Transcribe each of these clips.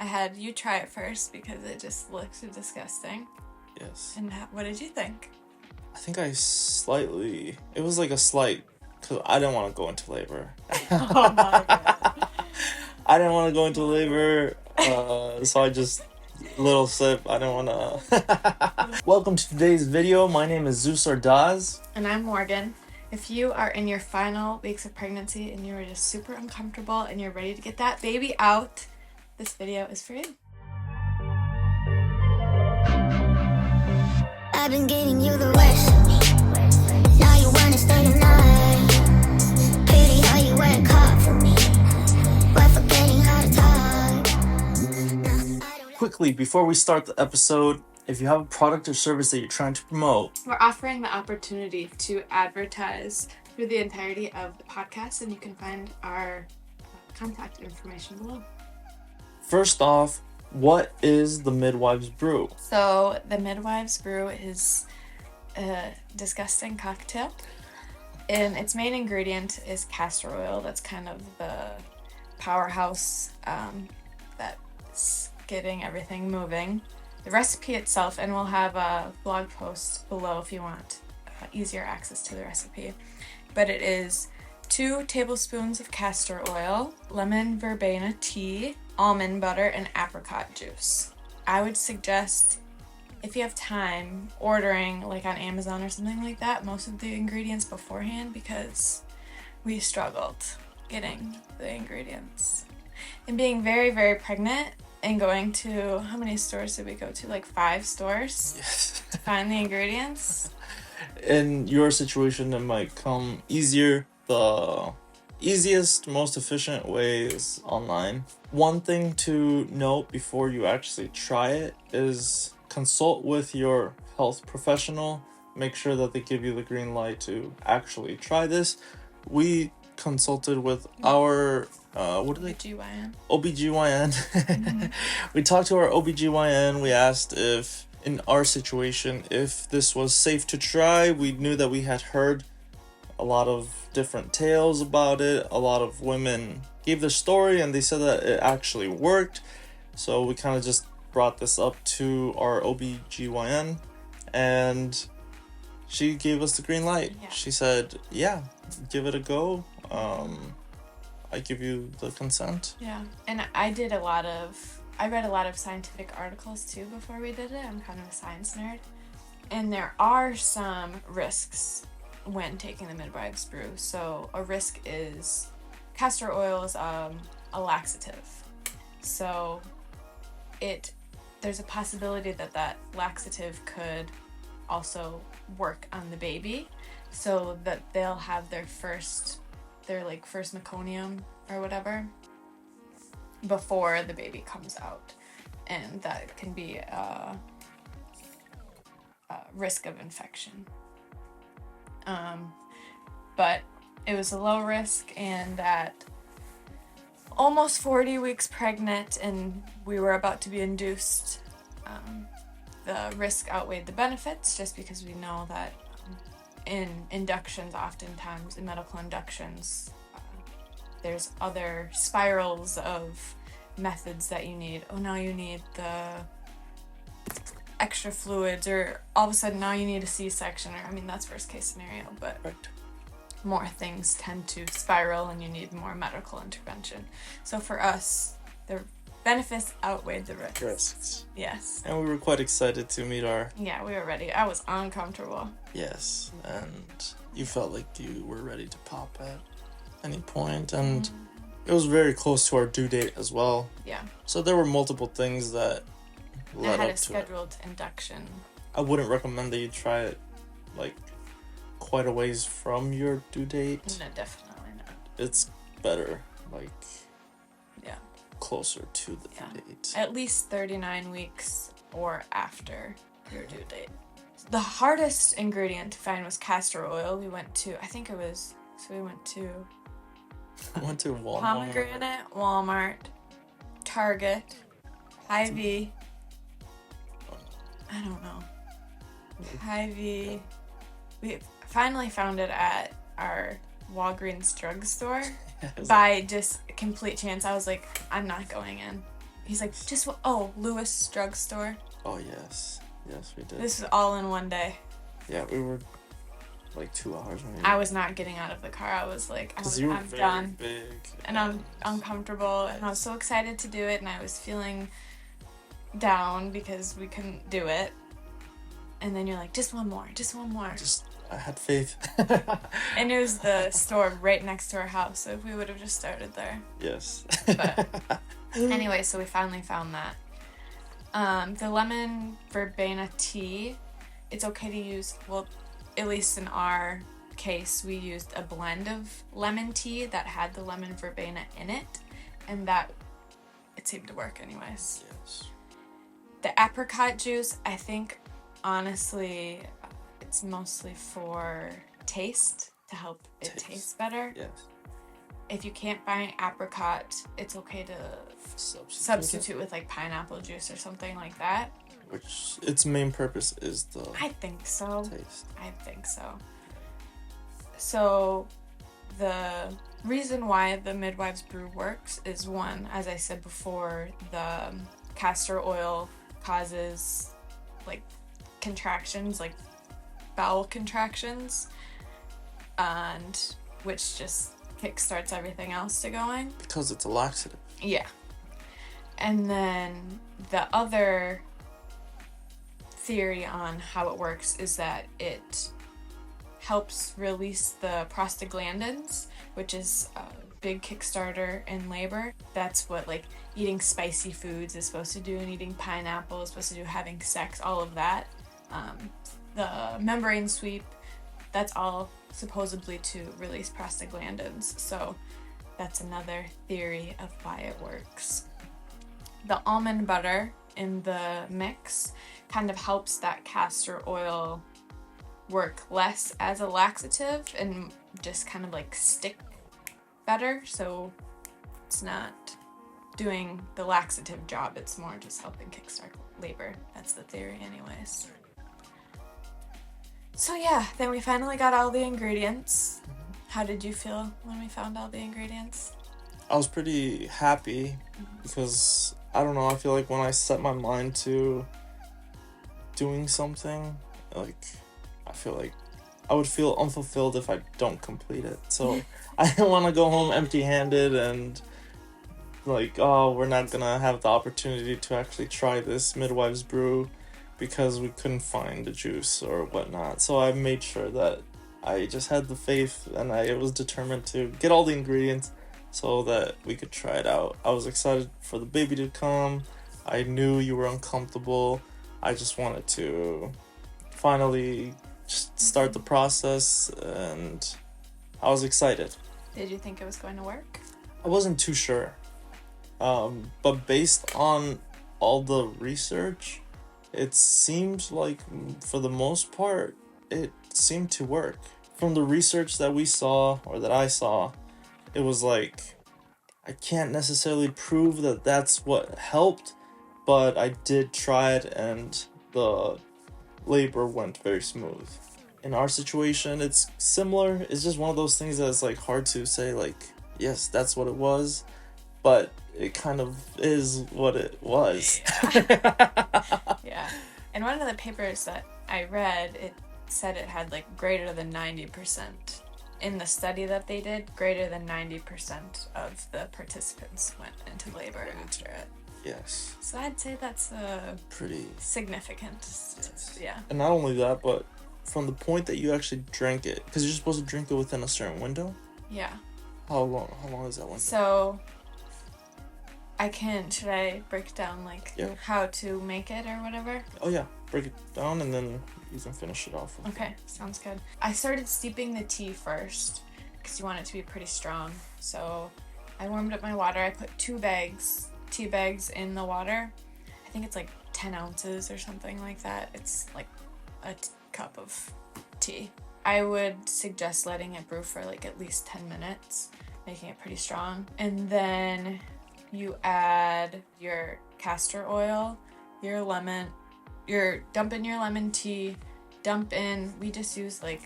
I had you try it first because it just looks disgusting. Yes. And what did you think? I think it was like a slight, because I didn't want to go into labor. Oh my god. I didn't want to go into labor, so I just, little sip, I didn't want to. Welcome to today's video. My name is Zeus Ordaz. And I'm Morgan. If you are in your final weeks of pregnancy and you're just super uncomfortable and you're ready to get that baby out, this video is for you. I've been giving you the rest of me. Now you wanna stay the night. Pretty how you work hard for me, but forgetting how to talk. Quickly, before we start the episode, if you have a product or service that you're trying to promote, We're offering the opportunity to advertise through the entirety of the podcast, and you can find our contact information below. first off, what is the Midwives Brew? So the Midwives Brew is a disgusting cocktail, and its main ingredient is castor oil. That's kind of the powerhouse that's getting everything moving. The recipe itself, and we'll have a blog post below if you want easier access to the recipe, but it is 2 tablespoons of castor oil, lemon verbena tea, almond butter, and apricot juice. I would suggest, if you have time, ordering like on Amazon or something like that, most of the ingredients beforehand, because we struggled getting the ingredients. And being very, very pregnant and going to, how many stores did we go to? Like 5 stores Yes. to find the ingredients. In your situation, it might come easier. The easiest, most efficient way is online. One thing to note before you actually try it is consult with your health professional. Make sure that they give you the green light to actually try this. We consulted with our OBGYN. OBGYN. We talked to our OBGYN. We asked if, in our situation, if this was safe to try. We knew that we had heard a lot of different tales about it. A lot of women gave their story and they said that it actually worked. So we kind of just brought this up to our OBGYN and she gave us the green light. Yeah. She said, yeah, give it a go. I give you the consent. Yeah, and I read a lot of scientific articles too before we did it. I'm kind of a science nerd. And there are some risks when taking the Midwives Brew. So a risk is castor oil is a laxative. So there's a possibility that laxative could also work on the baby, so that they'll have their first meconium or whatever before the baby comes out, and that can be a risk of infection. But it was a low risk, and at almost 40 weeks pregnant and we were about to be induced, the risk outweighed the benefits, just because we know that in inductions, oftentimes in medical inductions, there's other spirals of methods that you need. Oh, now you need the extra fluids, or all of a sudden now you need a C-section, or that's worst case scenario, but Right. more things tend to spiral and you need more medical intervention. So for us, the benefits outweighed the risks. Yes. And we were quite excited to meet our... Yeah, we were ready. I was uncomfortable. Yes, and you felt like you were ready to pop at any point, and it was very close to our due date as well. Yeah. So there were multiple things that I led had up a to it. scheduled induction. I wouldn't recommend that you try it like quite a ways from your due date. No, definitely not. It's better like Yeah. closer to the Yeah. due date. At least 39 weeks or after your due date. The hardest ingredient to find was castor oil. We went to I went to Walmart. Pomegranate, Walmart, Target, Hy-Vee. I don't know. Hy-Vee. We finally found it at our Walgreens drugstore by just complete chance. I was like, I'm not going in. He's like, Lewis drugstore. Oh, yes. Yes, we did. This is all in one day. Yeah, we were like 2 hours. Maybe. I was not getting out of the car. I was like, I'm done. Big, and I'm uncomfortable. And I was so excited to do it. And I was feeling down because we couldn't do it. And then you're like, just one more. I had faith. And it was the store right next to our house. So if we would have just started there. Yes. But anyway, so we finally found that. The lemon verbena tea, it's okay to use, well, at least in our case, we used a blend of lemon tea that had the lemon verbena in it, and that, it seemed to work anyways. Yes. The apricot juice, I think, honestly, it's mostly for taste, to help it taste better. Yes. If you can't find apricot, it's okay to substitute with like pineapple juice or something like that. Which its main purpose is the I think so. taste. I think so. So the reason why the Midwives Brew works is, one, as I said before, the castor oil causes like contractions, like bowel contractions, and which just kickstarts everything else to going. Because it's a laxative. Yeah. And then the other theory on how it works is that it helps release the prostaglandins, which is a big kickstarter in labor. That's what like eating spicy foods is supposed to do, and eating pineapple is supposed to do, having sex, all of that. The membrane sweep, that's all supposedly to release prostaglandins. So that's another theory of why it works. The almond butter in the mix kind of helps that castor oil work less as a laxative and just kind of like stick better. So it's not doing the laxative job, it's more just helping kickstart labor. That's the theory anyways. So yeah, then we finally got all the ingredients. How did you feel when we found all the ingredients? I was pretty happy because, I don't know, I feel like when I set my mind to doing something, like, I feel like I would feel unfulfilled if I don't complete it. So I didn't want to go home empty-handed and like, oh, we're not gonna have the opportunity to actually try this Midwives Brew because we couldn't find the juice or whatnot. So I made sure that I just had the faith and I was determined to get all the ingredients so that we could try it out. I was excited for the baby to come. I knew you were uncomfortable. I just wanted to finally just start the process, and I was excited. Did you think it was going to work? I wasn't too sure. But based on all the research, it seems like, for the most part, it seemed to work. From the research that we saw, or that I saw, it was like, I can't necessarily prove that that's what helped, but I did try it and the labor went very smooth. In our situation, it's similar. It's just one of those things that's like hard to say, like, yes, that's what it was, but it kind of is what it was. Yeah. In one of the papers that I read, it said it had like greater than 90%. In the study that they did, greater than 90% of the participants went into labor after it. Yes. So I'd say that's Pretty significant. Yes. Yeah. And not only that, but from the point that you actually drank it, because you're supposed to drink it within a certain window. Yeah. How long is that window? So should I break down like Yeah. how to make it or whatever? Oh yeah, break it down and then you can finish it off. Okay, sounds good. I started steeping the tea first because you want it to be pretty strong. So I warmed up my water. I put 2 tea bags in the water. I think it's like 10 ounces or something like that. It's like a cup of tea. I would suggest letting it brew for like at least 10 minutes, making it pretty strong. And then you add your castor oil, your lemon, dump in your lemon tea, we just use like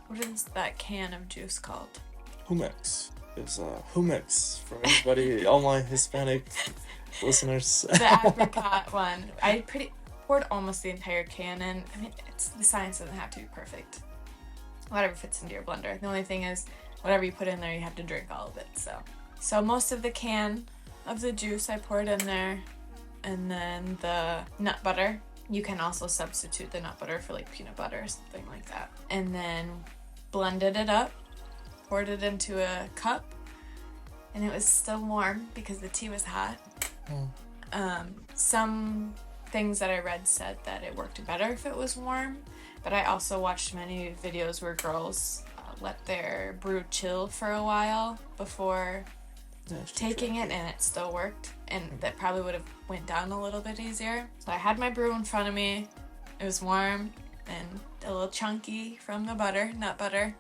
what is that can of juice called? Humex. It's Humex for everybody, all my Hispanic listeners. The apricot one. I poured almost the entire can in. I mean, the science doesn't have to be perfect. Whatever fits into your blender. The only thing is, whatever you put in there, you have to drink all of it. So most of the can of the juice I poured in there, and then the nut butter. You can also substitute the nut butter for like peanut butter or something like that. And then blended it up, poured it into a cup, and it was still warm because the tea was hot. Some things that I read said that it worked better if it was warm, but I also watched many videos where girls let their brew chill for a while before taking it, and it still worked, and that probably would have went down a little bit easier. So I had my brew in front of me. It was warm and a little chunky from the nut butter.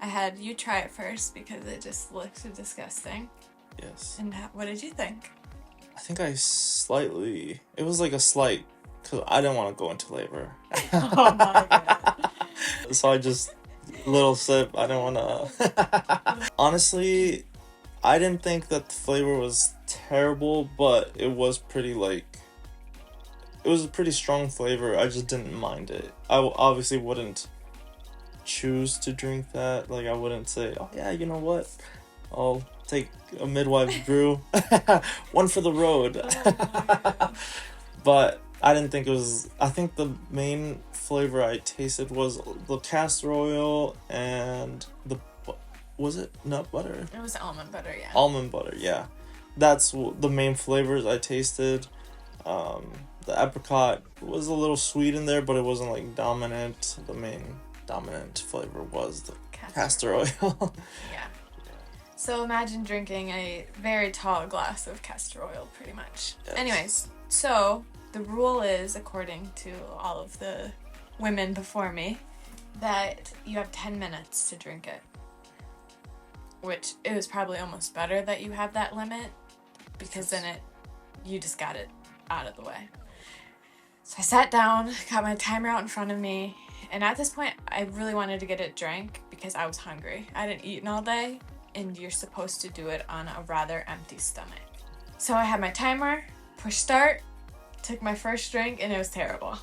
I had you try it first because it just looked disgusting. Yes. And what did you think? I think it was like a slight, because I didn't want to go into labor. Oh my god. So I just, little sip, I didn't want to. Honestly, I didn't think that the flavor was terrible, but it was it was a pretty strong flavor. I just didn't mind it. I obviously wouldn't choose to drink that. Like, I wouldn't say, oh yeah, you know what? I'll take a Midwives Brew. One for the road. Oh But I didn't think it was... I think the main flavor I tasted was the castor oil and was it nut butter? it was almond butter, yeah. Almond butter, yeah. That's the main flavors I tasted. The apricot was a little sweet in there, but it wasn't like dominant. The main dominant flavor was the castor oil. Yeah. So imagine drinking a very tall glass of castor oil, pretty much. Yes. Anyways, so the rule is, according to all of the women before me, that you have 10 minutes to drink it. Which, it was probably almost better that you have that limit, because then you just got it out of the way. So I sat down, got my timer out in front of me, and at this point, I really wanted to get it drank because I was hungry. I hadn't eaten all day, and you're supposed to do it on a rather empty stomach. So I had my timer, push start, took my first drink, and it was terrible.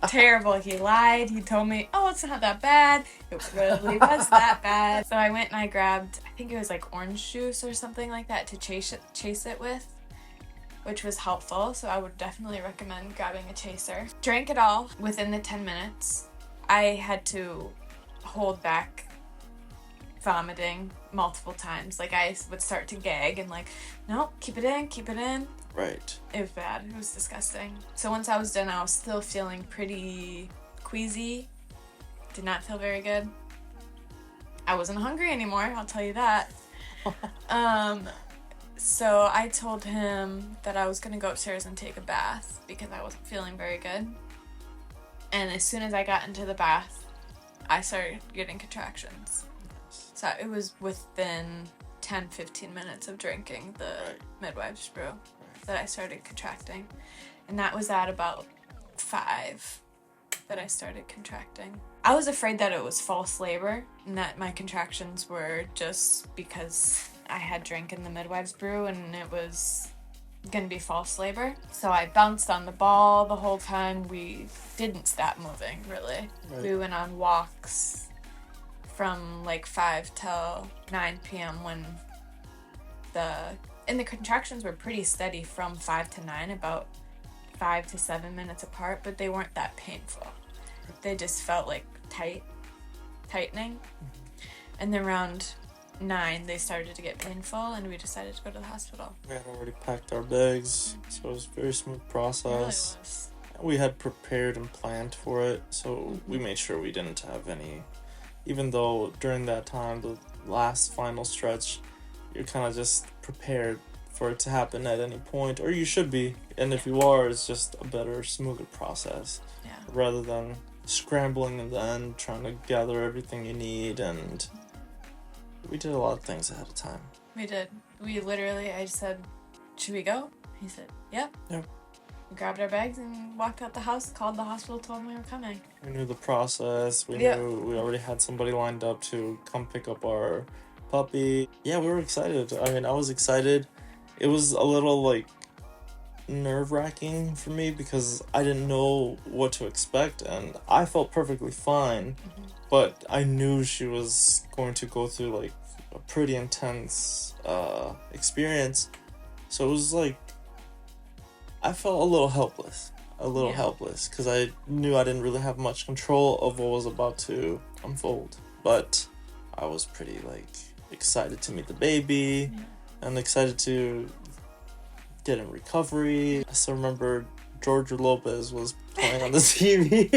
Terrible. He lied. He told me, oh, it's not that bad. It really was that bad. So I went and I grabbed, I think it was like orange juice or something like that to chase it with, which was helpful. So I would definitely recommend grabbing a chaser. Drank it all within the 10 minutes. I had to hold back vomiting multiple times. Like, I would start to gag and like, nope, keep it in. Right. It was bad. It was disgusting. So once I was done, I was still feeling pretty queasy. Did not feel very good. I wasn't hungry anymore, I'll tell you that. So I told him that I was going to go upstairs and take a bath because I wasn't feeling very good. And as soon as I got into the bath, I started getting contractions. So it was within 10-15 minutes of drinking the Midwives Brew that I started contracting. And that was at about 5 that I started contracting. I was afraid that it was false labor and that my contractions were just because I had drank in the Midwives Brew and it was gonna be false labor. So I bounced on the ball the whole time. We didn't stop moving, really. Right. We went on walks from like 5 till 9 p.m. when the contractions were pretty steady from 5 to 9, about 5 to 7 minutes apart, but they weren't that painful. They just felt like tightening. And then around 9, they started to get painful, and we decided to go to the hospital. We had already packed our bags, so it was a very smooth process. It really was. We had prepared and planned for it, so we made sure we didn't have any, even though during that time, the last final stretch, you're kind of just prepared for it to happen at any point, or you should be, and if you are, it's just a better, smoother process, rather than scrambling and then trying to gather everything you need. And we did a lot of things ahead of time. We did. I just said, should we go? He said, yep. Yep. We grabbed our bags and walked out the house, called the hospital, told them we were coming. We knew the process. We knew we already had somebody lined up to come pick up our puppy. Yeah, we were excited. I mean, I was excited. It was a little like nerve-wracking for me because I didn't know what to expect, and I felt perfectly fine, but I knew she was going to go through like a pretty intense experience. So it was like I felt a little helpless because I knew I didn't really have much control of what was about to unfold. But I was pretty like excited to meet the baby and excited to get in recovery. I still remember George Lopez was playing on the TV.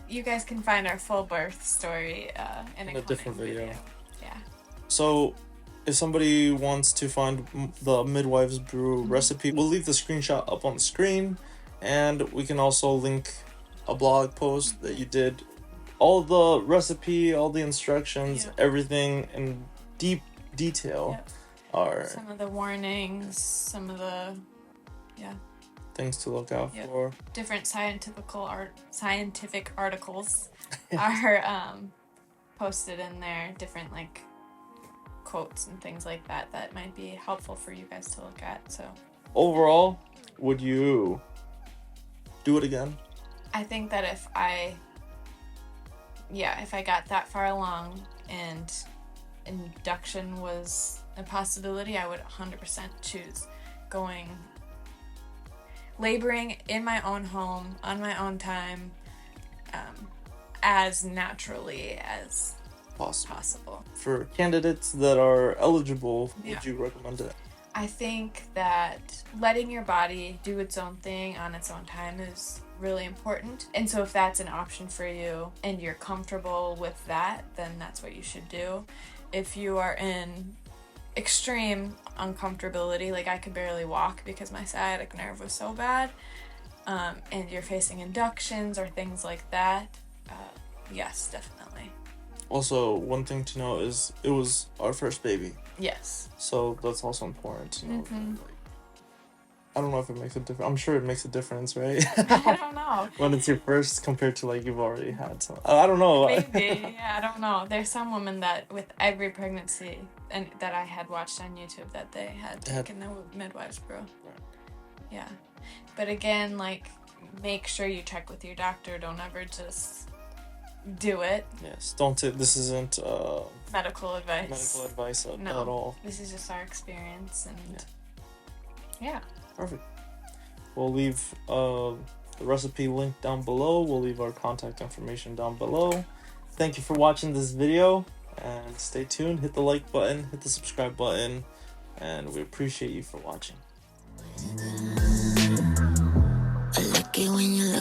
You guys can find our full birth story in a different video. Yeah. So if somebody wants to find the Midwives Brew recipe, we'll leave the screenshot up on the screen, and we can also link a blog post that you did. All the recipe, all the instructions, everything in deep detail are some of the warnings, some of the things to look out for. Different scientific articles are posted in there, different like quotes and things like that might be helpful for you guys to look at. So overall, would you do it again? I think that if I got that far along and induction was a possibility, I would 100% choose laboring in my own home, on my own time, as naturally as possible. For candidates that are eligible, would you recommend it? I think that letting your body do its own thing on its own time is really important. And so if that's an option for you and you're comfortable with that, then that's what you should do. If you are in extreme uncomfortability, like I could barely walk because my sciatic nerve was so bad, and you're facing inductions or things like that, yes, definitely. Also, one thing to know is it was our first baby. Yes. So that's also important to know. Like, I don't know if it makes a difference. I'm sure it makes a difference, right? I don't know. When it's your first compared to like you've already had some. I don't know. Maybe. Yeah, I don't know. There's some women that with every pregnancy and that I had watched on YouTube that they had taken the Midwives Brew. Right. Yeah. But again, like, make sure you check with your doctor. Don't ever just do it. Yes. Don't take. This isn't medical advice. At all. This is just our experience and yeah. Perfect. We'll leave the recipe link down below. We'll leave our contact information down below. Thank you for watching this video, and stay tuned. Hit the like button, hit the subscribe button, and we appreciate you for watching. I like it when you look